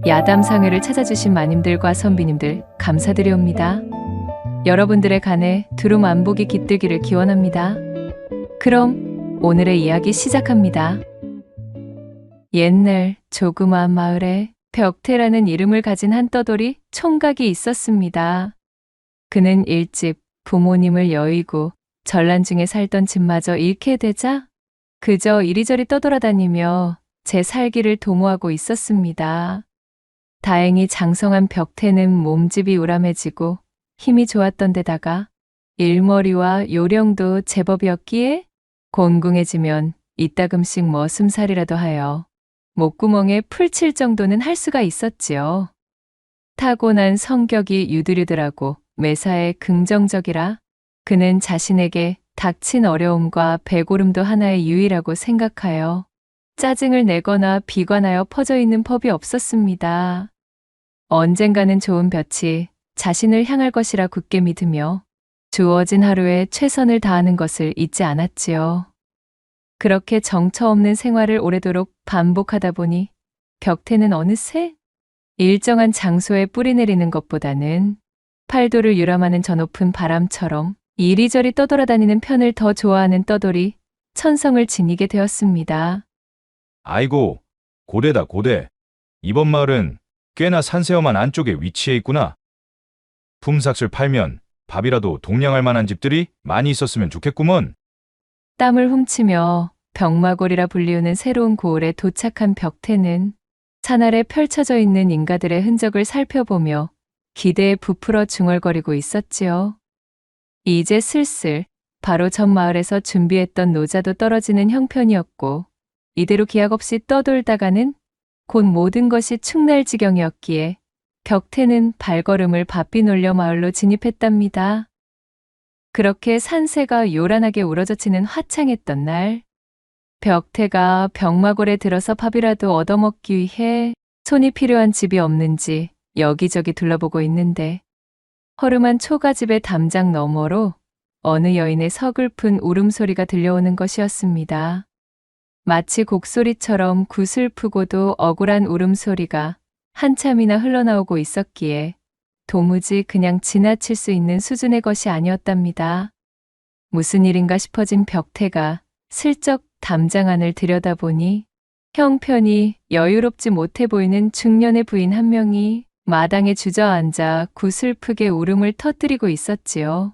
야담상회를 찾아주신 마님들과 선비님들 감사드리옵니다. 여러분들의 간에 두루 안복이 깃들기를 기원합니다. 그럼 오늘의 이야기 시작합니다. 옛날 조그마한 마을에 벽태라는 이름을 가진 한 떠돌이 총각이 있었습니다. 그는 일찍 부모님을 여의고 전란 중에 살던 집마저 잃게 되자 그저 이리저리 떠돌아다니며 제 살기를 도모하고 있었습니다. 다행히 장성한 벽태는 몸집이 우람해지고 힘이 좋았던 데다가 일머리와 요령도 제법이었기에 곤궁해지면 이따금씩 머슴살이라도 하여 목구멍에 풀 칠 정도는 할 수가 있었지요. 타고난 성격이 유들유들하고 매사에 긍정적이라 그는 자신에게 닥친 어려움과 배고름도 하나의 유의라고 생각하여 짜증을 내거나 비관하여 퍼져 있는 법이 없었습니다. 언젠가는 좋은 볕이 자신을 향할 것이라 굳게 믿으며 주어진 하루에 최선을 다하는 것을 잊지 않았지요. 그렇게 정처 없는 생활을 오래도록 반복하다 보니 벽태는 어느새 일정한 장소에 뿌리 내리는 것보다는 팔도를 유람하는 저 높은 바람처럼 이리저리 떠돌아다니는 편을 더 좋아하는 떠돌이 천성을 지니게 되었습니다. 아이고, 고대다 고대. 이번 마을은 꽤나 산세험한 안쪽에 위치해 있구나. 품삯을 팔면 밥이라도 동량할 만한 집들이 많이 있었으면 좋겠구먼. 땀을 훔치며 벽마골이라 불리우는 새로운 고을에 도착한 벽태는 산아래 펼쳐져 있는 인가들의 흔적을 살펴보며 기대에 부풀어 중얼거리고 있었지요. 이제 슬슬 바로 전 마을에서 준비했던 노자도 떨어지는 형편이었고 이대로 기약 없이 떠돌다가는 곧 모든 것이 축날 지경이었기에 벽태는 발걸음을 바삐 놀려 마을로 진입했답니다. 그렇게 산새가 요란하게 우러젖히는 화창했던 날, 벽태가 벽마골에 들어서 밥이라도 얻어먹기 위해 손이 필요한 집이 없는지 여기저기 둘러보고 있는데 허름한 초가집의 담장 너머로 어느 여인의 서글픈 울음소리가 들려오는 것이었습니다. 마치 곡소리처럼 구슬프고도 억울한 울음소리가 한참이나 흘러나오고 있었기에 도무지 그냥 지나칠 수 있는 수준의 것이 아니었답니다. 무슨 일인가 싶어진 벽태가 슬쩍 담장 안을 들여다보니 형편이 여유롭지 못해 보이는 중년의 부인 한 명이 마당에 주저앉아 구슬프게 울음을 터뜨리고 있었지요.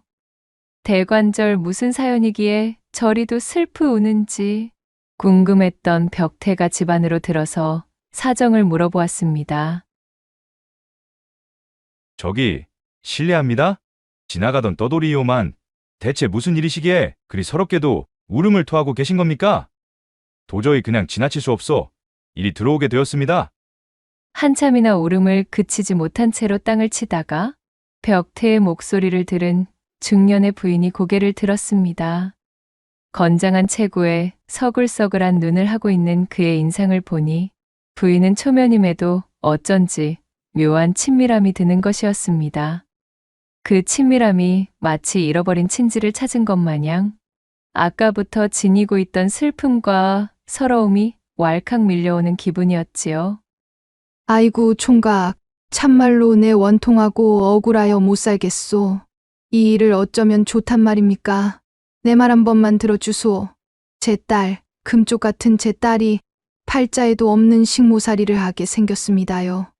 대관절 무슨 사연이기에 저리도 슬프 우는지 궁금했던 벽태가 집 안으로 들어서 사정을 물어보았습니다. 저기, 실례합니다. 지나가던 떠돌이요만 대체 무슨 일이시기에 그리 서럽게도 울음을 토하고 계신 겁니까? 도저히 그냥 지나칠 수 없어 이리 들어오게 되었습니다. 한참이나 울음을 그치지 못한 채로 땅을 치다가 벽태의 목소리를 들은 중년의 부인이 고개를 들었습니다. 건장한 체구에 서글서글한 눈을 하고 있는 그의 인상을 보니 부인은 초면임에도 어쩐지 묘한 친밀함이 드는 것이었습니다. 그 친밀함이 마치 잃어버린 친지를 찾은 것 마냥 아까부터 지니고 있던 슬픔과 서러움이 왈칵 밀려오는 기분이었지요. 아이고 총각, 참말로 내 원통하고 억울하여 못 살겠소. 이 일을 어쩌면 좋단 말입니까? 내 말 한 번만 들어주소. 제 딸, 금쪽 같은 제 딸이 팔자에도 없는 식모살이를 하게 생겼습니다요.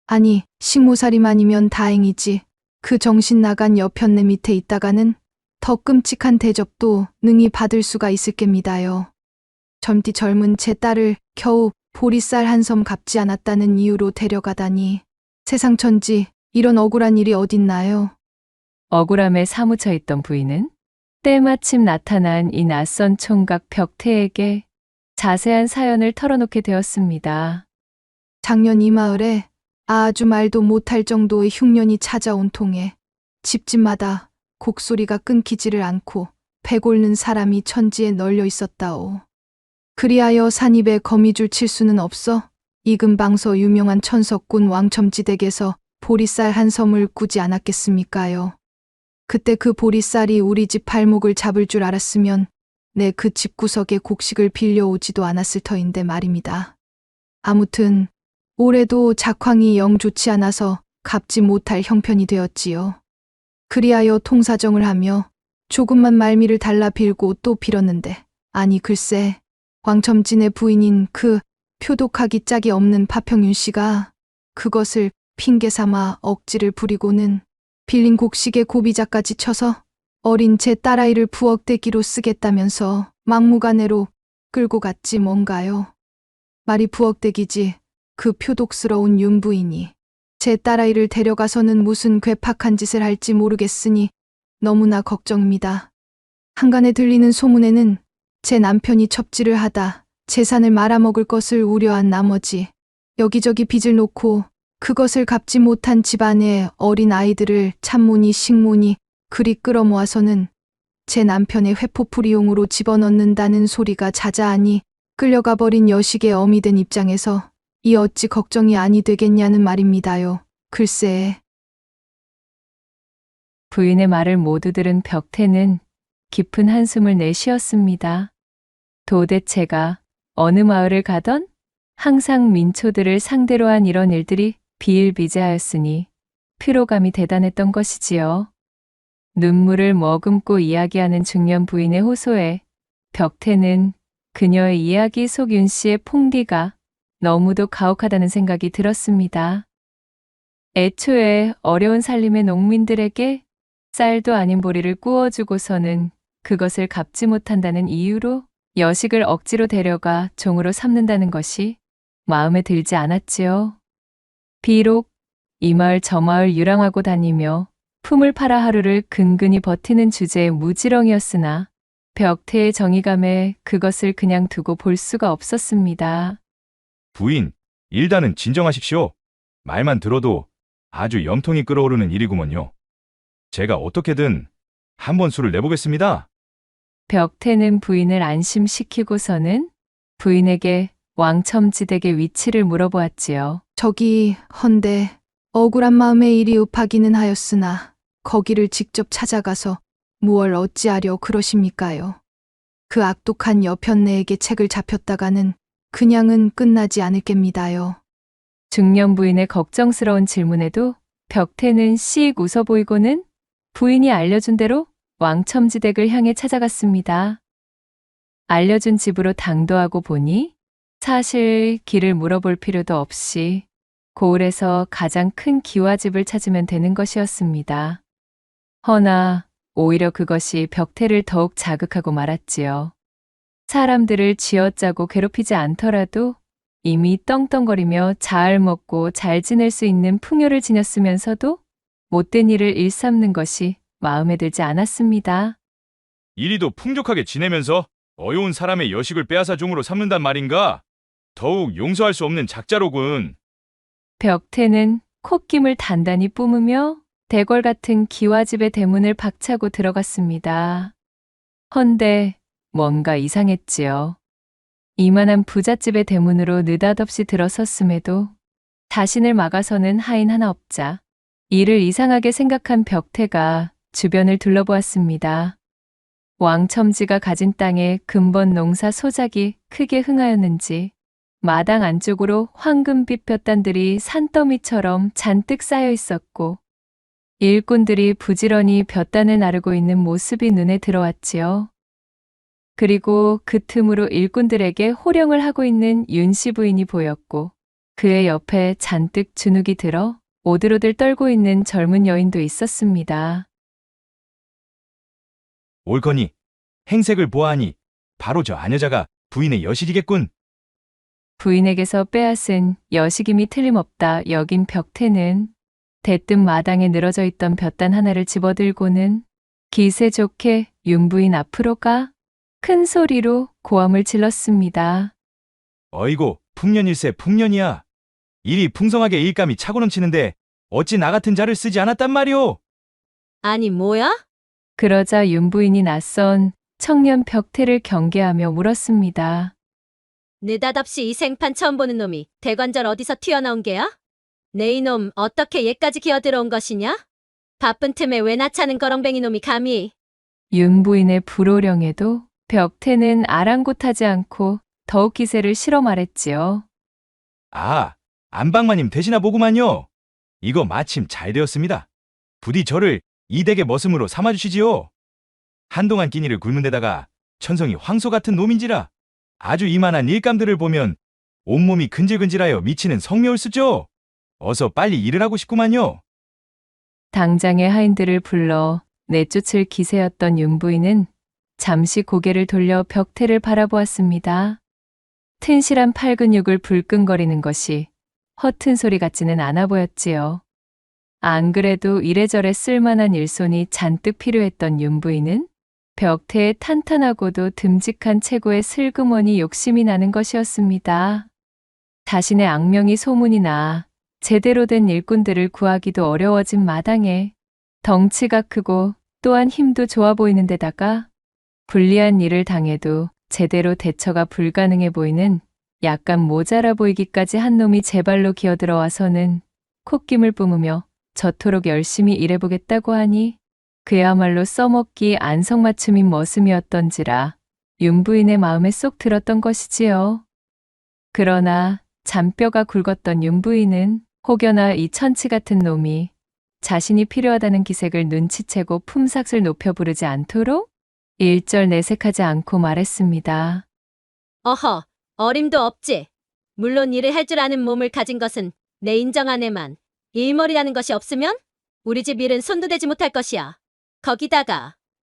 아니, 식모살이만이면 다행이지. 그 정신 나간 여편네 밑에 있다가는 더 끔찍한 대접도 능히 받을 수가 있을 겝니다요. 젊디 젊은 제 딸을 겨우 보리쌀 한 섬 갚지 않았다는 이유로 데려가다니. 세상 천지 이런 억울한 일이 어딨나요? 억울함에 사무쳐 있던 부인은 때마침 나타난 이 낯선 총각 벽태에게 자세한 사연을 털어놓게 되었습니다. 작년 이 마을에 아주 말도 못할 정도의 흉년이 찾아온 통에 집집마다 곡소리가 끊기지를 않고 배골는 사람이 천지에 널려 있었다오. 그리하여 산입에 거미줄 칠 수는 없어 이근방서 유명한 천석군 왕첨지댁에서 보리쌀 한 섬을 꾸지 않았겠습니까요. 그때 그 보리쌀이 우리 집 발목을 잡을 줄 알았으면 내 그 집구석에 곡식을 빌려오지도 않았을 터인데 말입니다. 아무튼 올해도 작황이 영 좋지 않아서 갚지 못할 형편이 되었지요. 그리하여 통사정을 하며 조금만 말미를 달라 빌고 또 빌었는데, 아니 글쎄, 왕첨진의 부인인 그 표독하기 짝이 없는 파평윤 씨가 그것을 핑계 삼아 억지를 부리고는 빌린 곡식에 고비자까지 쳐서 어린 제 딸아이를 부엌대기로 쓰겠다면서 막무가내로 끌고 갔지 뭔가요. 말이 부엌대기지 그 표독스러운 윤 부인이 제 딸아이를 데려가서는 무슨 괴팍한 짓을 할지 모르겠으니 너무나 걱정입니다. 한간에 들리는 소문에는 제 남편이 첩질을 하다 재산을 말아먹을 것을 우려한 나머지 여기저기 빚을 놓고 그것을 갚지 못한 집안의 어린 아이들을 참모니 식모니 그리 끌어모아서는 제 남편의 회포풀이용으로 집어넣는다는 소리가 자자하니 끌려가 버린 여식의 어미 된 입장에서 이 어찌 걱정이 아니 되겠냐는 말입니다요. 글쎄. 부인의 말을 모두 들은 벽태는 깊은 한숨을 내쉬었습니다. 도대체가 어느 마을을 가던 항상 민초들을 상대로 한 이런 일들이 비일비재하였으니 피로감이 대단했던 것이지요. 눈물을 머금고 이야기하는 중년 부인의 호소에 벽태는 그녀의 이야기 속 윤 씨의 폭리가 너무도 가혹하다는 생각이 들었습니다. 애초에 어려운 살림의 농민들에게 쌀도 아닌 보리를 구워주고서는 그것을 갚지 못한다는 이유로 여식을 억지로 데려가 종으로 삼는다는 것이 마음에 들지 않았지요. 비록 이 마을 저 마을 유랑하고 다니며 품을 팔아 하루를 근근히 버티는 주제의 무지렁이었으나 벽태의 정의감에 그것을 그냥 두고 볼 수가 없었습니다. 부인, 일단은 진정하십시오. 말만 들어도 아주 염통이 끓어오르는 일이구먼요. 제가 어떻게든 한번 수를 내보겠습니다. 벽태는 부인을 안심시키고서는 부인에게 왕첨지댁의 위치를 물어보았지요. 저기 헌데 억울한 마음에 이리 up하기는 하였으나 거기를 직접 찾아가서 무얼 어찌하려 그러십니까요? 그 악독한 여편네에게 책을 잡혔다가는 그냥은 끝나지 않을 겝니다요. 중년 부인의 걱정스러운 질문에도 벽태는 씩 웃어 보이고는 부인이 알려준 대로 왕첨지댁을 향해 찾아갔습니다. 알려준 집으로 당도하고 보니 사실 길을 물어볼 필요도 없이 고을에서 가장 큰 기와집을 찾으면 되는 것이었습니다. 허나 오히려 그것이 벽태를 더욱 자극하고 말았지요. 사람들을 쥐어짜고 괴롭히지 않더라도 이미 떵떵거리며 잘 먹고 잘 지낼 수 있는 풍요를 지녔으면서도 못된 일을 일삼는 것이 마음에 들지 않았습니다. 이리도 풍족하게 지내면서 어여운 사람의 여식을 빼앗아 종으로 삼는단 말인가? 더욱 용서할 수 없는 작자로군. 벽태는 콧김을 단단히 뿜으며 대궐 같은 기와집의 대문을 박차고 들어갔습니다. 헌데 뭔가 이상했지요. 이만한 부잣집의 대문으로 느닷없이 들어섰음에도 자신을 막아서는 하인 하나 없자 이를 이상하게 생각한 벽태가 주변을 둘러보았습니다. 왕첨지가 가진 땅에 근본 농사 소작이 크게 흥하였는지 마당 안쪽으로 황금빛 볕단들이 산더미처럼 잔뜩 쌓여 있었고 일꾼들이 부지런히 볕단을 나르고 있는 모습이 눈에 들어왔지요. 그리고 그 틈으로 일꾼들에게 호령을 하고 있는 윤씨 부인이 보였고 그의 옆에 잔뜩 주눅이 들어 오들오들 떨고 있는 젊은 여인도 있었습니다. 옳거니 행색을 보아하니 바로 저 아녀자가 부인의 여실이겠군. 부인에게서 빼앗은 여식임이 틀림없다 여긴 벽태는 대뜸 마당에 늘어져 있던 볕단 하나를 집어들고는 기세 좋게 윤부인 앞으로 가 큰 소리로 고함을 질렀습니다. 어이고 풍년일세 풍년이야. 일이 풍성하게 일감이 차고 넘치는데 어찌 나 같은 자를 쓰지 않았단 말이오. 아니 뭐야? 그러자 윤부인이 낯선 청년 벽태를 경계하며 물었습니다. 느닷없이 이 생판 처음 보는 놈이 대관절 어디서 튀어나온 게야? 내 이놈 어떻게 얘까지 기어들어온 것이냐? 바쁜 틈에 왜 나차는 거렁뱅이 놈이 감히. 윤부인의 불호령에도 벽태는 아랑곳하지 않고 더욱 기세를 실어 말했지요. 아, 안방마님 되시나 보구만요. 이거 마침 잘 되었습니다. 부디 저를 이 댁의 머슴으로 삼아주시지요. 한동안 끼니를 굶은 데다가 천성이 황소 같은 놈인지라 아주 이만한 일감들을 보면 온몸이 근질근질하여 미치는 성묘을수죠. 어서 빨리 일을 하고 싶구만요. 당장의 하인들을 불러 내쫓을 기세였던 윤부인은 잠시 고개를 돌려 벽태를 바라보았습니다. 튼실한 팔근육을 불끈거리는 것이 허튼 소리 같지는 않아 보였지요. 안 그래도 이래저래 쓸만한 일손이 잔뜩 필요했던 윤부인은 벽태의 탄탄하고도 듬직한 체구에 슬그머니 욕심이 나는 것이었습니다. 자신의 악명이 소문이 나 제대로 된 일꾼들을 구하기도 어려워진 마당에 덩치가 크고 또한 힘도 좋아 보이는 데다가 불리한 일을 당해도 제대로 대처가 불가능해 보이는 약간 모자라 보이기까지 한 놈이 제 발로 기어들어와서는 콧김을 뿜으며 저토록 열심히 일해보겠다고 하니 그야말로 써먹기 안성맞춤인 머슴이었던지라 윤부인의 마음에 쏙 들었던 것이지요. 그러나 잔뼈가 굵었던 윤부인은 혹여나 이 천치 같은 놈이 자신이 필요하다는 기색을 눈치채고 품삯을 높여 부르지 않도록 일절 내색하지 않고 말했습니다. 어허, 어림도 없지. 물론 일을 할 줄 아는 몸을 가진 것은 내 인정 안에만 일머리라는 것이 없으면 우리 집 일은 손도 대지 못할 것이야. 거기다가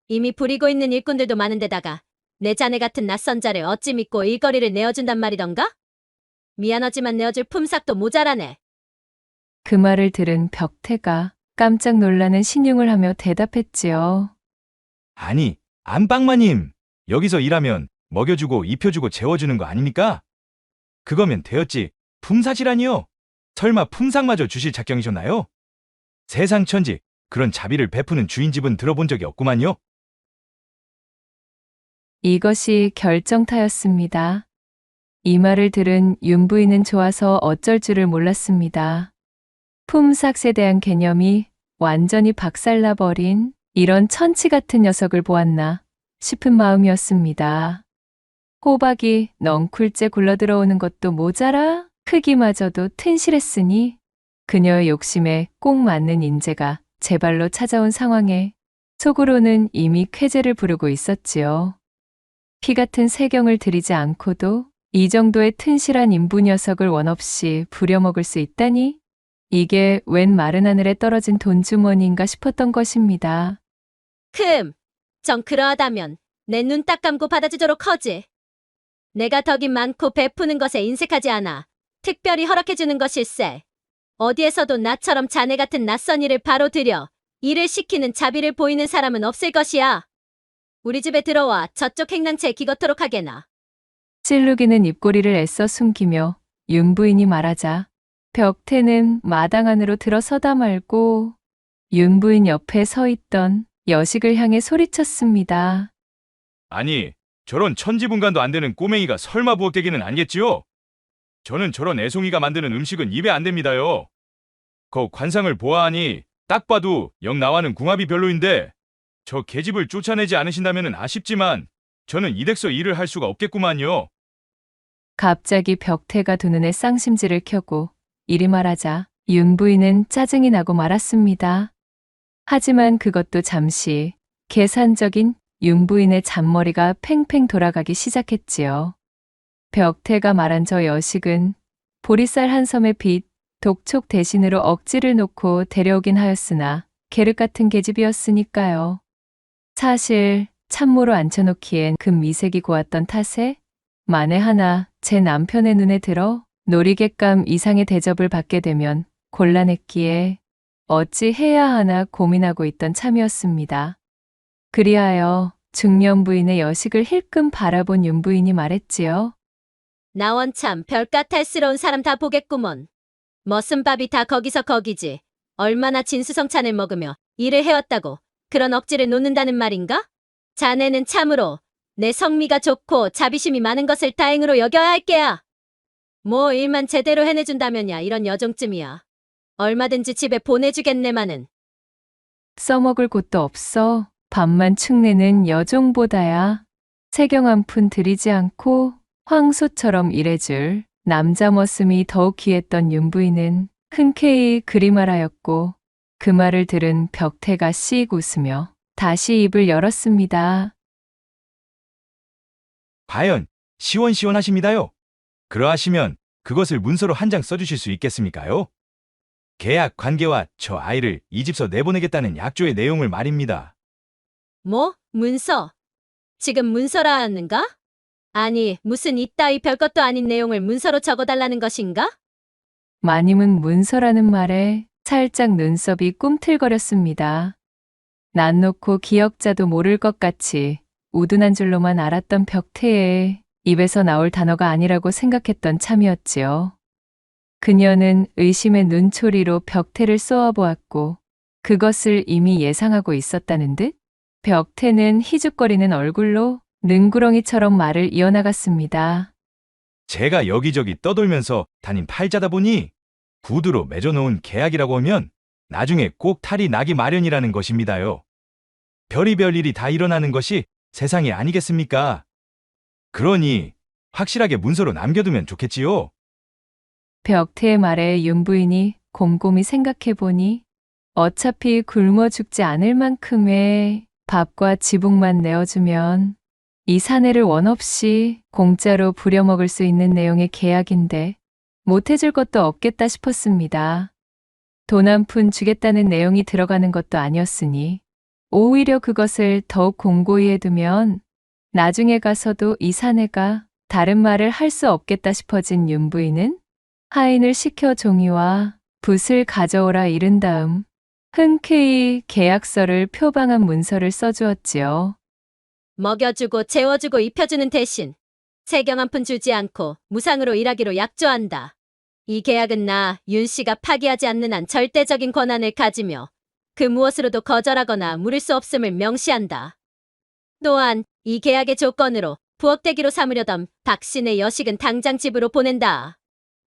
이미 부리고 있는 일꾼들도 많은데다가 내 자네 같은 낯선 자를 어찌 믿고 일거리를 내어준단 말이던가? 미안하지만 내어줄 품삯도 모자라네. 그 말을 들은 벽태가 깜짝 놀라는 신용을 하며 대답했지요. 아니, 안방마님. 여기서 일하면 먹여주고 입혀주고 재워주는 거 아닙니까? 그거면 되었지. 품삯이라니요. 설마 품삯마저 주실 작경이셨나요? 세상 천지 그런 자비를 베푸는 주인집은 들어본 적이 없구만요. 이것이 결정타였습니다. 이 말을 들은 윤부인은 좋아서 어쩔 줄을 몰랐습니다. 품삯에 대한 개념이 완전히 박살나버린 이런 천치 같은 녀석을 보았나 싶은 마음이었습니다. 호박이 넝쿨째 굴러들어오는 것도 모자라 크기마저도 튼실했으니 그녀의 욕심에 꼭 맞는 인재가 제 발로 찾아온 상황에 속으로는 이미 쾌재를 부르고 있었지요. 피 같은 세경을 들이지 않고도 이 정도의 튼실한 인부 녀석을 원없이 부려먹을 수 있다니 이게 웬 마른 하늘에 떨어진 돈주머니인가 싶었던 것입니다. 정 그러하다면 내 눈 딱 감고 받아주도록 하지. 내가 덕이 많고 베푸는 것에 인색하지 않아 특별히 허락해주는 것일세. 어디에서도 나처럼 자네 같은 낯선 일을 바로 들여 일을 시키는 자비를 보이는 사람은 없을 것이야. 우리 집에 들어와 저쪽 행랑채에 기거토록 하게나. 찔르기는 입꼬리를 애써 숨기며 윤부인이 말하자 벽태는 마당 안으로 들어서다 말고 윤부인 옆에 서 있던 여식을 향해 소리쳤습니다. 아니, 저런 천지분간도 안 되는 꼬맹이가 설마 부엌대기는 아니겠지요? 저는 저런 애송이가 만드는 음식은 입에 안 됩니다요. 그 관상을 보아하니 딱 봐도 영 나와는 궁합이 별로인데 저 계집을 쫓아내지 않으신다면 아쉽지만 저는 이 댁서 일을 할 수가 없겠구만요. 갑자기 벽태가 두 눈에 쌍심지를 켜고 이리 말하자 윤부인은 짜증이 나고 말았습니다. 하지만 그것도 잠시 계산적인 윤부인의 잔머리가 팽팽 돌아가기 시작했지요. 벽태가 말한 저 여식은 보리쌀 한 섬의 빚, 독촉 대신으로 억지를 놓고 데려오긴 하였으나 계륵 같은 계집이었으니까요. 사실 참모로 앉혀놓기엔 그 미색이 고왔던 탓에 만에 하나 제 남편의 눈에 들어 놀이객감 이상의 대접을 받게 되면 곤란했기에 어찌 해야 하나 고민하고 있던 참이었습니다. 그리하여 중년 부인의 여식을 힐끔 바라본 윤부인이 말했지요. 나 원참 별가탈스러운 사람 다 보겠구먼. 머슴밥이 다 거기서 거기지. 얼마나 진수성찬을 먹으며 일을 해왔다고 그런 억지를 놓는다는 말인가? 자네는 참으로 내 성미가 좋고 자비심이 많은 것을 다행으로 여겨야 할 게야. 뭐 일만 제대로 해내준다면야 이런 여종쯤이야. 얼마든지 집에 보내주겠네마는. 써먹을 곳도 없어 밥만 축내는 여종보다야 세경 한 푼 들이지 않고 황소처럼 일해줄 남자 머슴이 더욱 귀했던 윤부인은 흔쾌히 그리말하였고 그 말을 들은 벽태가 씩 웃으며 다시 입을 열었습니다. 과연 시원시원하십니다요. 그러하시면 그것을 문서로 한 장 써주실 수 있겠습니까요? 계약 관계와 저 아이를 이 집서 내보내겠다는 약조의 내용을 말입니다. 뭐? 문서? 지금 문서라 하는가? 아니, 무슨 이따위 별것도 아닌 내용을 문서로 적어달라는 것인가? 마님은 문서라는 말에 살짝 눈썹이 꿈틀거렸습니다. 난 놓고 기억자도 모를 것 같이 우둔한 줄로만 알았던 벽태의 입에서 나올 단어가 아니라고 생각했던 참이었지요. 그녀는 의심의 눈초리로 벽태를 쏘아보았고 그것을 이미 예상하고 있었다는 듯 벽태는 희죽거리는 얼굴로 능구렁이처럼 말을 이어나갔습니다. 제가 여기저기 떠돌면서 다닌 팔자다 보니 구두로 맺어놓은 계약이라고 하면 나중에 꼭 탈이 나기 마련이라는 것입니다요. 별의별 일이 다 일어나는 것이 세상이 아니겠습니까? 그러니 확실하게 문서로 남겨두면 좋겠지요. 벽태의 말에 윤부인이 곰곰이 생각해보니 어차피 굶어 죽지 않을 만큼의 밥과 지붕만 내어주면 이 사내를 원 없이 공짜로 부려먹을 수 있는 내용의 계약인데 못해줄 것도 없겠다 싶었습니다. 돈 한 푼 주겠다는 내용이 들어가는 것도 아니었으니 오히려 그것을 더욱 공고히 해두면 나중에 가서도 이 사내가 다른 말을 할 수 없겠다 싶어진 윤부인은 하인을 시켜 종이와 붓을 가져오라 이른 다음 흔쾌히 계약서를 표방한 문서를 써주었지요. 먹여주고 재워주고 입혀주는 대신 세경 한 푼 주지 않고 무상으로 일하기로 약조한다. 이 계약은 나 윤 씨가 파기하지 않는 한 절대적인 권한을 가지며 그 무엇으로도 거절하거나 물을 수 없음을 명시한다. 또한 이 계약의 조건으로 부엌대기로 삼으려던 박씨네 여식은 당장 집으로 보낸다.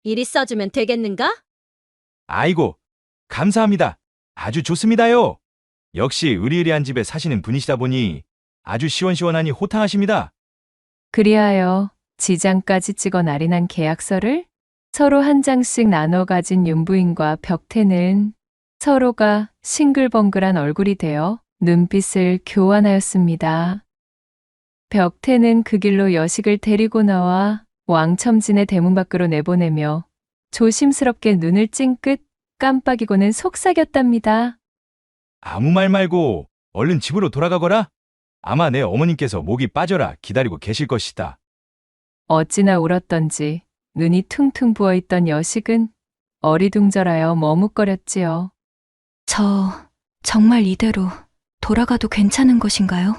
이리 써주면 되겠는가? 아이고, 감사합니다. 아주 좋습니다요. 역시 의리의리한 집에 사시는 분이시다 보니 아주 시원시원하니 호탕하십니다. 그리하여 지장까지 찍어 날인한 계약서를 서로 한 장씩 나눠 가진 윤부인과 벽태는 서로가 싱글벙글한 얼굴이 되어 눈빛을 교환하였습니다. 벽태는 그 길로 여식을 데리고 나와 왕첨진의 대문 밖으로 내보내며 조심스럽게 눈을 찡긋 깜빡이고는 속삭였답니다. 아무 말 말고 얼른 집으로 돌아가거라. 아마 내 어머님께서 목이 빠져라 기다리고 계실 것이다. 어찌나 울었던지 눈이 퉁퉁 부어있던 여식은 어리둥절하여 머뭇거렸지요. 정말 이대로 돌아가도 괜찮은 것인가요?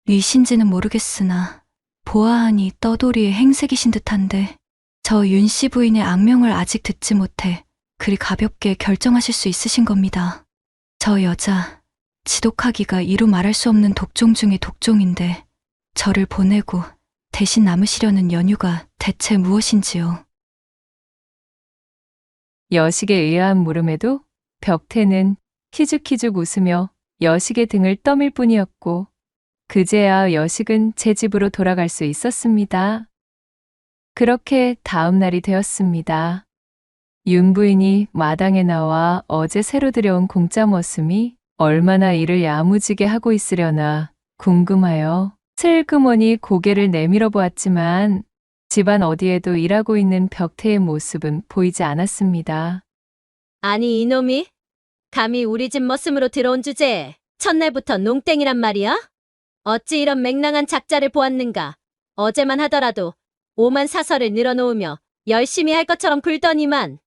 위신지는 모르겠으나 보아하니 떠돌이의 행색이신 듯한데 저 윤 씨 부인의 악명을 아직 듣지 못해 그리 가볍게 결정하실 수 있으신 겁니다. 저 여자 지독하기가 이루 말할 수 없는 독종 중의 독종인데 저를 보내고 대신 남으시려는 연유가 대체 무엇인지요? 여식에 의아한 물음에도 벽태는 희죽희죽 웃으며 여식의 등을 떠밀 뿐이었고 그제야 여식은 제 집으로 돌아갈 수 있었습니다. 그렇게 다음 날이 되었습니다. 윤 부인이 마당에 나와 어제 새로 들여온 공짜 머슴이 얼마나 일을 야무지게 하고 있으려나 궁금하여 슬그머니 고개를 내밀어 보았지만 집안 어디에도 일하고 있는 벽태의 모습은 보이지 않았습니다. 아니 이놈이 감히 우리 집 머슴으로 들어온 주제에 첫날부터 농땡이란 말이야? 어찌 이런 맹랑한 작자를 보았는가? 어제만 하더라도 오만 사설을 늘어놓으며 열심히 할 것처럼 굴더니만.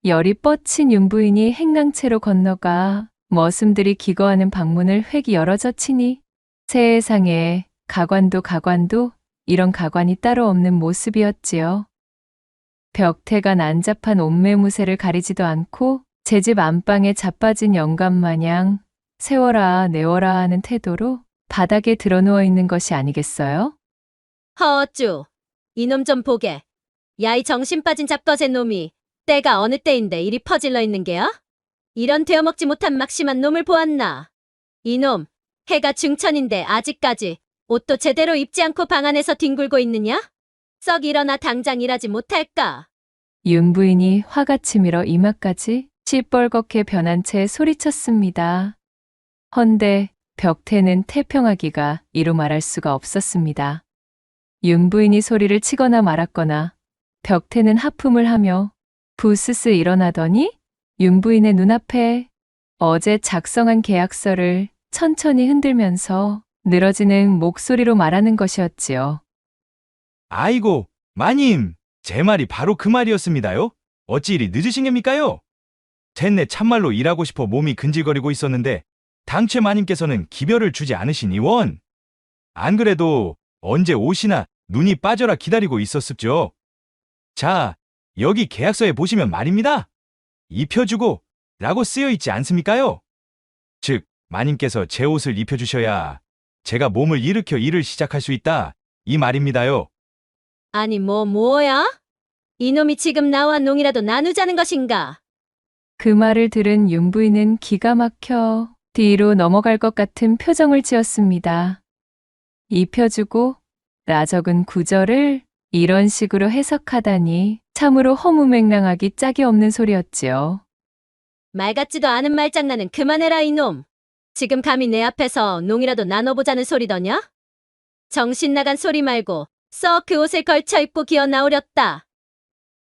열이 뻗친 윤 부인이 행랑채로 건너가 머슴들이 기거하는 방문을 획 열어젖히니 세상에 가관도 이런 가관이 따로 없는 모습이었지요. 벽태가 난잡한 옷매무새를 가리지도 않고 제 집 안방에 자빠진 영감 마냥 세워라 내워라 하는 태도로 바닥에 드러누워 있는 것이 아니겠어요? 허쭈, 이놈 좀 보게. 야, 이 정신 빠진 잡거새 놈이 때가 어느 때인데 이리 퍼질러 있는 게야? 이런 되어먹지 못한 막심한 놈을 보았나? 이놈, 해가 중천인데 아직까지 옷도 제대로 입지 않고 방 안에서 뒹굴고 있느냐? 썩 일어나 당장 일하지 못할까? 윤 부인이 화가 치밀어 이마까지 시뻘겋게 변한 채 소리쳤습니다. 헌데 벽태는 태평하기가 이루 말할 수가 없었습니다. 윤 부인이 소리를 치거나 말았거나 벽태는 하품을 하며 부스스 일어나더니 윤 부인의 눈앞에 어제 작성한 계약서를 천천히 흔들면서 늘어지는 목소리로 말하는 것이었지요. 아이고, 마님, 제 말이 바로 그 말이었습니다요. 어찌 이리 늦으신 겁니까요? 젠내 참말로 일하고 싶어 몸이 근질거리고 있었는데 당최 마님께서는 기별을 주지 않으시니 원. 안 그래도 언제 오시나 눈이 빠져라 기다리고 있었습죠. 자, 여기 계약서에 보시면 말입니다. 입혀주고 라고 쓰여 있지 않습니까요? 즉, 마님께서 제 옷을 입혀주셔야 제가 몸을 일으켜 일을 시작할 수 있다. 이 말입니다요. 아니 뭐야? 이놈이 지금 나와 농이라도 나누자는 것인가? 그 말을 들은 윤 부인은 기가 막혀 뒤로 넘어갈 것 같은 표정을 지었습니다. 입혀주고 라 적은 구절을 이런 식으로 해석하다니 참으로 허무맹랑하기 짝이 없는 소리였지요. 말 같지도 않은 말장난은 그만해라 이놈. 지금 감히 내 앞에서 농이라도 나눠보자는 소리더냐? 정신 나간 소리 말고 썩 그 옷을 걸쳐 입고 기어 나오렸다.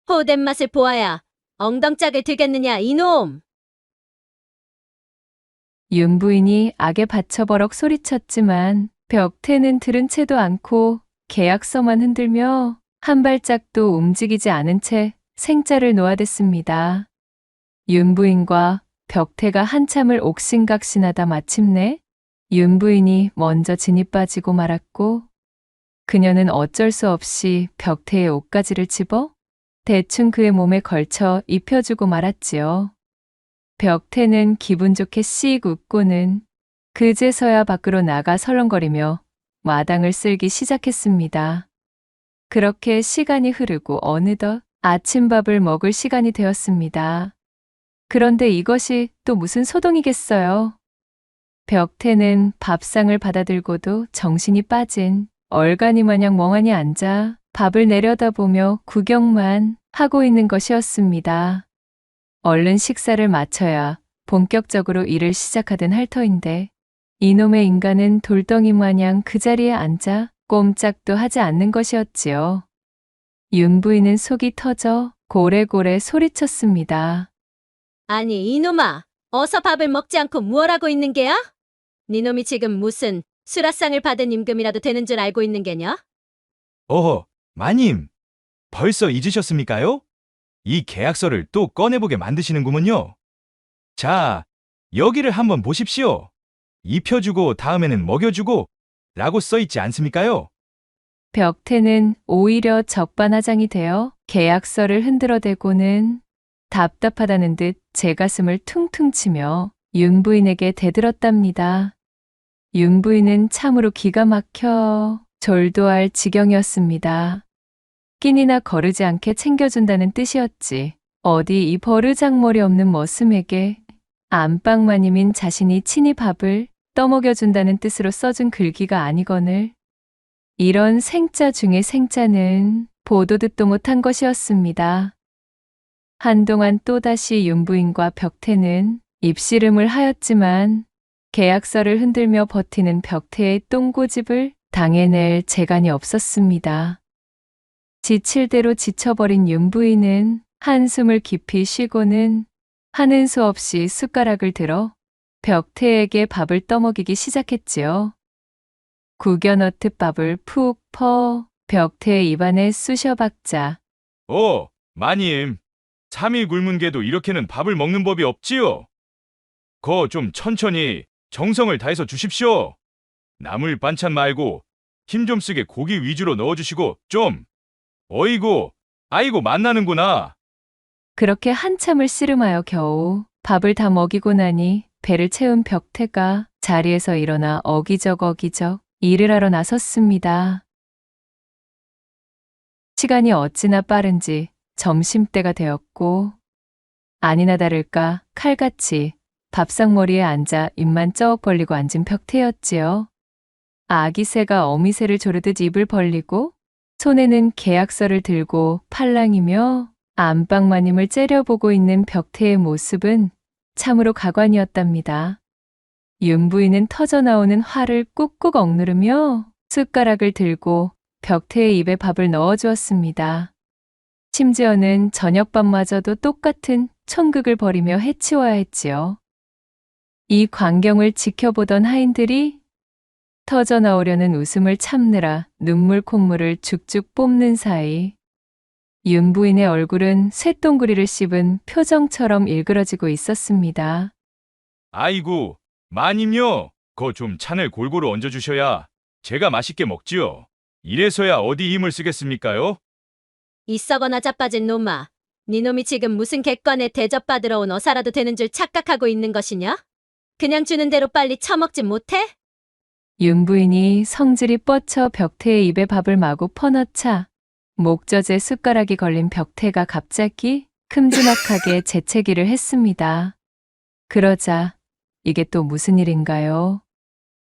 호된 맛을 보아야 엉덩짝을 들겠느냐 이놈. 윤 부인이 악에 받쳐버럭 소리쳤지만 벽태는 들은 채도 않고 계약서만 흔들며 한 발짝도 움직이지 않은 채 생자를 놓아댔습니다. 윤 부인과 벽태가 한참을 옥신각신하다 마침내 윤 부인이 먼저 진이 빠지고 말았고 그녀는 어쩔 수 없이 벽태의 옷가지를 집어 대충 그의 몸에 걸쳐 입혀주고 말았지요. 벽태는 기분 좋게 씩 웃고는 그제서야 밖으로 나가 설렁거리며 마당을 쓸기 시작했습니다. 그렇게 시간이 흐르고 어느덧 아침밥을 먹을 시간이 되었습니다. 그런데 이것이 또 무슨 소동이겠어요. 벽태는 밥상을 받아들고도 정신이 빠진 얼간이 마냥 멍하니 앉아 밥을 내려다보며 구경만 하고 있는 것이었습니다. 얼른 식사를 마쳐야 본격적으로 일을 시작하던 할 터인데 이놈의 인간은 돌덩이 마냥 그 자리에 앉아 꼼짝도 하지 않는 것이었지요. 윤 부인은 속이 터져 고래고래 소리쳤습니다. 아니 이놈아, 어서 밥을 먹지 않고 무얼 하고 있는 게야? 니놈이 지금 무슨 수라상을 받은 임금이라도 되는 줄 알고 있는 게냐? 어허, 마님, 벌써 잊으셨습니까요? 이 계약서를 또 꺼내보게 만드시는구먼요. 자, 여기를 한번 보십시오. 입혀주고 다음에는 먹여주고 라고 써있지 않습니까요? 벽태는 오히려 적반하장이 되어 계약서를 흔들어대고는 답답하다는 듯 제 가슴을 퉁퉁 치며 윤 부인에게 대들었답니다. 윤 부인은 참으로 기가 막혀 졸도할 지경이었습니다. 끼니나 거르지 않게 챙겨준다는 뜻이었지. 어디 이 버르장머리 없는 머슴에게 안방마님인 자신이 친히 밥을 떠먹여준다는 뜻으로 써준 글귀가 아니거늘 이런 생자 중의 생자는 보도 듣도 못한 것이었습니다. 한동안 또다시 윤 부인과 벽태는 입씨름을 하였지만 계약서를 흔들며 버티는 벽태의 똥고집을 당해낼 재간이 없었습니다. 지칠 대로 지쳐버린 윤 부인은 한숨을 깊이 쉬고는 하는 수 없이 숟가락을 들어 벽태에게 밥을 떠먹이기 시작했지요. 구겨 넣듯 밥을 푹 퍼 벽태의 입안에 쑤셔박자. 마님, 3일 굶은 개도 이렇게는 밥을 먹는 법이 없지요. 거 좀 천천히 정성을 다해서 주십시오. 나물 반찬 말고 힘 좀 쓰게 고기 위주로 넣어주시고 좀. 어이구, 아이고 만나는구나. 그렇게 한참을 씨름하여 겨우 밥을 다 먹이고 나니 배를 채운 벽태가 자리에서 일어나 어기적 일을 하러 나섰습니다. 시간이 어찌나 빠른지 점심때가 되었고 아니나 다를까 칼같이 밥상머리에 앉아 입만 쩍 벌리고 앉은 벽태였지요. 아기 새가 어미새를 조르듯 입을 벌리고 손에는 계약서를 들고 팔랑이며 안방마님을 째려보고 있는 벽태의 모습은 참으로 가관이었답니다. 윤 부인은 터져나오는 화를 꾹꾹 억누르며 숟가락을 들고 벽태의 입에 밥을 넣어주었습니다. 심지어는 저녁밥마저도 똑같은 촌극을 벌이며 해치워야 했지요. 이 광경을 지켜보던 하인들이 터져나오려는 웃음을 참느라 눈물 콧물을 죽죽 뽐는 사이 윤 부인의 얼굴은 쇳동그리를 씹은 표정처럼 일그러지고 있었습니다. 아이고, 마님요. 거 좀 찬을 골고루 얹어주셔야 제가 맛있게 먹지요. 이래서야 어디 힘을 쓰겠습니까요? 이 썩어나 자빠진 놈아. 네 놈이 지금 무슨 객관에 대접받으러 온 어사라도 되는 줄 착각하고 있는 것이냐? 그냥 주는 대로 빨리 처먹지 못해? 윤 부인이 성질이 뻗쳐 벽태의 입에 밥을 마구 퍼넣자 목젖에 숟가락이 걸린 벽태가 갑자기 큼지막하게 재채기를 했습니다. 그러자 이게 또 무슨 일인가요?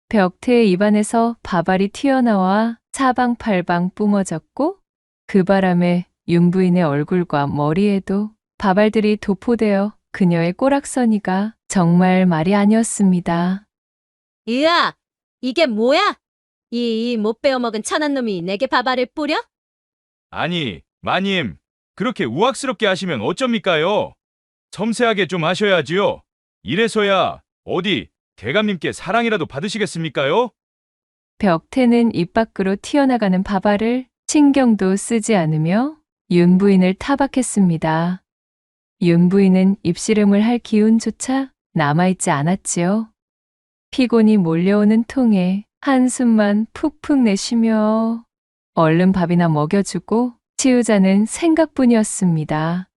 벽태의 입안에서 밥알이 튀어나와 사방팔방 뿜어졌고 그 바람에 윤 부인의 얼굴과 머리에도 밥알들이 도포되어 그녀의 꼬락서니가 정말 말이 아니었습니다. 으악! 이게 뭐야? 이 못 베어먹은 천한 놈이 내게 밥알을 뿌려? 아니, 마님. 그렇게 우악스럽게 하시면 어쩝니까요? 섬세하게 좀 하셔야지요. 이래서야 어디 대감님께 사랑이라도 받으시겠습니까요? 벽태는 입 밖으로 튀어나가는 밥알을 신경도 쓰지 않으며 윤 부인을 타박했습니다. 윤 부인은 입씨름을 할 기운조차 남아있지 않았지요. 피곤이 몰려오는 통에 한숨만 푹푹 내쉬며 얼른 밥이나 먹여주고 치우자는 생각뿐이었습니다.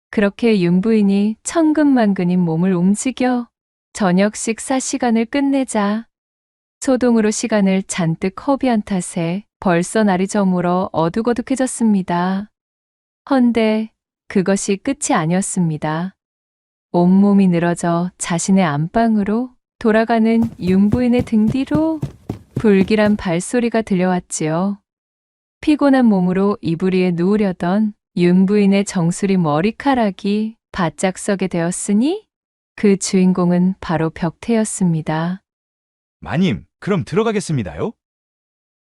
그렇게 윤 부인이 천근만근인 몸을 움직여 저녁 식사 시간을 끝내자 소동으로 시간을 잔뜩 허비한 탓에 벌써 날이 저물어 어둑어둑해졌습니다. 헌데 그것이 끝이 아니었습니다. 온몸이 늘어져 자신의 안방으로 돌아가는 윤 부인의 등 뒤로 불길한 발소리가 들려왔지요. 피곤한 몸으로 이불 위에 누우려던 윤 부인의 정수리 머리카락이 바짝 서게 되었으니 그 주인공은 바로 벽태였습니다. 마님, 그럼 들어가겠습니다요?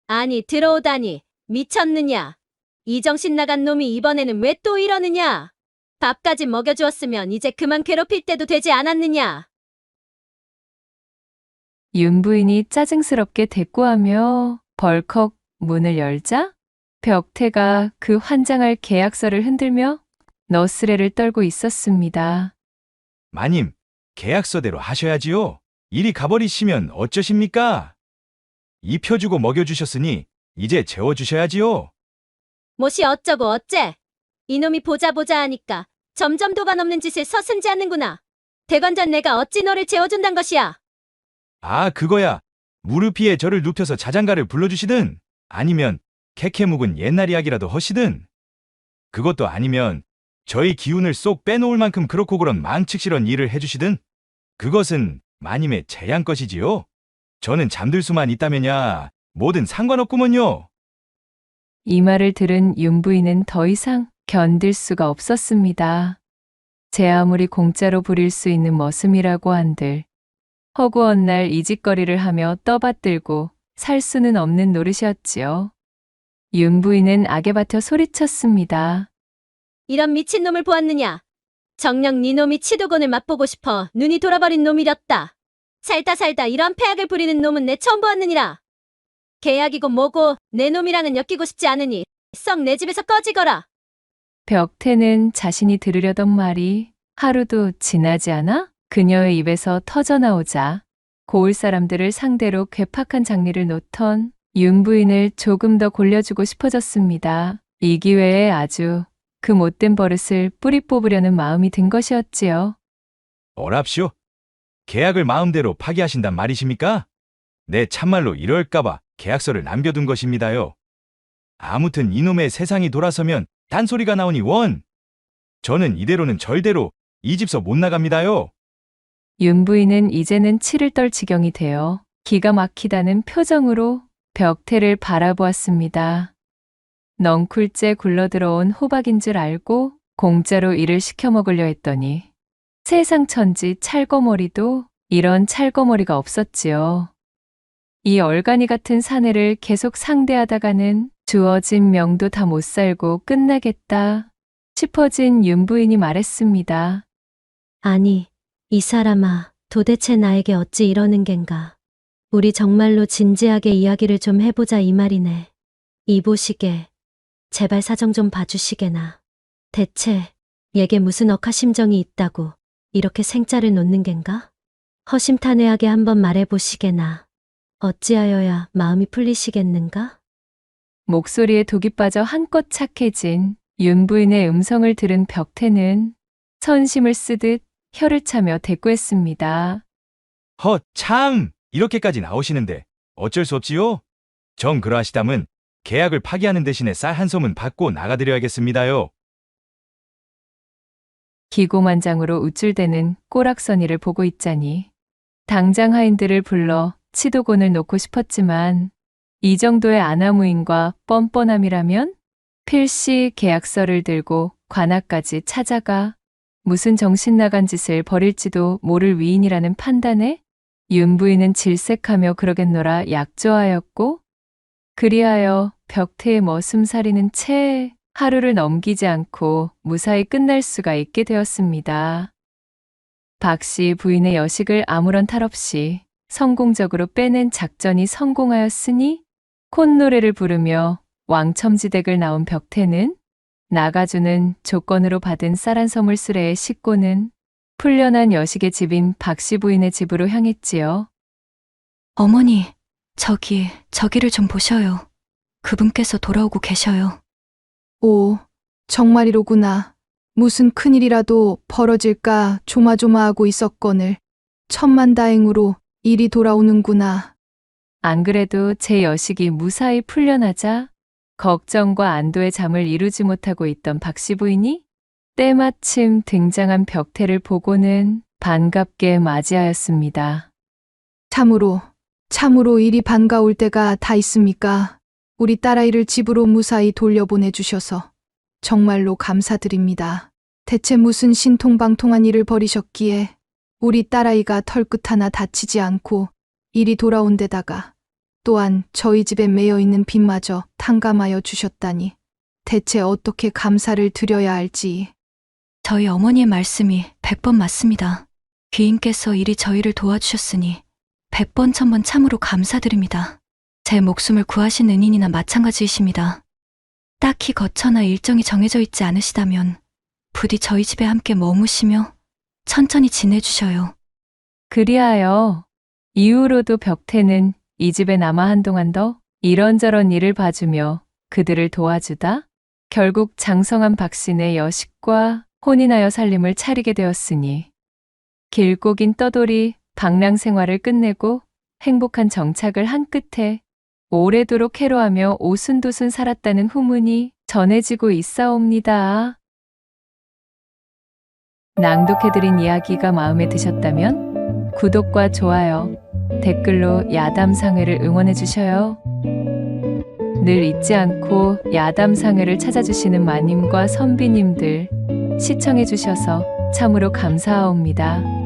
아니, 들어오다니. 미쳤느냐? 이 정신 나간 놈이 이번에는 왜 또 이러느냐? 밥까지 먹여주었으면 이제 그만 괴롭힐 때도 되지 않았느냐? 윤 부인이 짜증스럽게 대꾸하며 벌컥 문을 열자 벽태가 그 환장할 계약서를 흔들며 너스레를 떨고 있었습니다. 마님, 계약서대로 하셔야지요. 이리 가버리시면 어쩌십니까? 입혀주고 먹여주셨으니 이제 재워주셔야지요. 못이 어쩌고 어째? 이놈이 보자 하니까 점점 도가 넘는 짓을 서슴지 않는구나. 대관전 내가 어찌 너를 재워준단 것이야? 아, 그거야. 무릎 위에 저를 눕혀서 자장가를 불러주시든 아니면 캐캐 묵은 옛날 이야기라도 하시든 그것도 아니면 저희 기운을 쏙 빼놓을 만큼 그렇고 그런 망측스런 일을 해주시든 그것은 마님의 재양 것이지요. 저는 잠들 수만 있다면야 뭐든 상관없구먼요. 이 말을 들은 윤 부인은 더 이상 견딜 수가 없었습니다. 제 아무리 공짜로 부릴 수 있는 머슴이라고 한들 허구한 날 이짓거리를 하며 떠받들고 살 수는 없는 노릇이었지요. 윤 부인은 악에 받쳐 소리쳤습니다. 이런 미친놈을 보았느냐? 정녕 네 놈이 치도곤을 맛보고 싶어 눈이 돌아버린 놈이렸다. 살다 이런 폐악을 부리는 놈은 내 처음 보았느니라. 계약이고 뭐고 내 놈이랑은 엮이고 싶지 않으니 썩 내 집에서 꺼지거라. 벽태는 자신이 들으려던 말이 하루도 지나지 않아 그녀의 입에서 터져나오자 고을 사람들을 상대로 괴팍한 장리를 놓던 윤 부인을 조금 더 골려주고 싶어졌습니다. 이 기회에 아주 그 못된 버릇을 뿌리 뽑으려는 마음이 든 것이었지요. 어랍시오. 계약을 마음대로 파기하신단 말이십니까? 네, 참말로 이럴까봐 계약서를 남겨둔 것입니다요. 아무튼 이놈의 세상이 돌아서면 딴소리가 나오니 원. 저는 이대로는 절대로 이 집서 못 나갑니다요. 윤 부인은 이제는 치를 떨 지경이 되어 기가 막히다는 표정으로 벽태를 바라보았습니다. 넝쿨째 굴러들어온 호박인 줄 알고 공짜로 일을 시켜 먹으려 했더니 세상 천지 찰거머리도 이런 찰거머리가 없었지요. 이 얼간이 같은 사내를 계속 상대하다가는 주어진 명도 다 못 살고 끝나겠다 싶어진 윤 부인이 말했습니다. 아니, 이 사람아, 도대체 나에게 어찌 이러는 겐가. 우리 정말로 진지하게 이야기를 좀 해보자 이 말이네. 이보시게, 제발 사정 좀 봐주시게나. 대체 얘게 무슨 억하심정이 있다고 이렇게 생짜를 놓는 겐가? 허심탄회하게 한번 말해보시게나. 어찌하여야 마음이 풀리시겠는가? 목소리에 독이 빠져 한껏 착해진 윤 부인의 음성을 들은 벽태는 선심을 쓰듯 혀를 차며 대꾸했습니다. 참! 이렇게까지 나오시는데 어쩔 수 없지요? 정 그러하시다면 계약을 파기하는 대신에 쌀 한 소문 받고 나가드려야겠습니다요. 기고만장으로 우쭐대는 꼬락서니를 보고 있자니 당장 하인들을 불러 치도곤을 놓고 싶었지만 이 정도의 아나무인과 뻔뻔함이라면 필시 계약서를 들고 관아까지 찾아가 무슨 정신 나간 짓을 벌일지도 모를 위인이라는 판단에 윤 부인은 질색하며 그러겠노라 약조하였고 그리하여 벽태의 머슴살이는 채 하루를 넘기지 않고 무사히 끝날 수가 있게 되었습니다. 박씨 부인의 여식을 아무런 탈 없이 성공적으로 빼낸 작전이 성공하였으니 콧노래를 부르며 왕첨지댁을 나온 벽태는 나가주는 조건으로 받은 쌀 한 서물 수레에 싣고는 풀려난 여식의 집인 박씨 부인의 집으로 향했지요. 어머니, 저기를 좀 보셔요. 그분께서 돌아오고 계셔요. 오, 정말이로구나. 무슨 큰일이라도 벌어질까 조마조마하고 있었거늘 천만다행으로 일이 돌아오는구나. 안 그래도 제 여식이 무사히 풀려나자 걱정과 안도의 잠을 이루지 못하고 있던 박씨 부인이 때마침 등장한 벽태를 보고는 반갑게 맞이하였습니다. 참으로 일이 반가울 때가 다 있습니까? 우리 딸아이를 집으로 무사히 돌려보내주셔서 정말로 감사드립니다. 대체 무슨 신통방통한 일을 벌이셨기에 우리 딸아이가 털끝 하나 다치지 않고 일이 돌아온 데다가 또한 저희 집에 매여 있는 빚마저 탕감하여 주셨다니 대체 어떻게 감사를 드려야 할지. 저희 어머니의 말씀이 100번 맞습니다. 귀인께서 이리 저희를 도와주셨으니 100번 1000번 참으로 감사드립니다. 제 목숨을 구하신 은인이나 마찬가지이십니다. 딱히 거처나 일정이 정해져 있지 않으시다면 부디 저희 집에 함께 머무시며 천천히 지내주셔요. 그리하여 이후로도 벽태는 이 집에 남아 한동안 더 이런저런 일을 봐주며 그들을 도와주다 결국 장성한 박씨네 여식과 혼인하여 살림을 차리게 되었으니 길고 긴 떠돌이 방랑 생활을 끝내고 행복한 정착을 한 끝에 오래도록 해로하며 오순도순 살았다는 후문이 전해지고 있사옵니다. 낭독해드린 이야기가 마음에 드셨다면 구독과 좋아요, 댓글로 야담상회를 응원해 주셔요. 늘 잊지 않고 야담상회를 찾아주시는 마님과 선비님들 시청해 주셔서 참으로 감사하옵니다.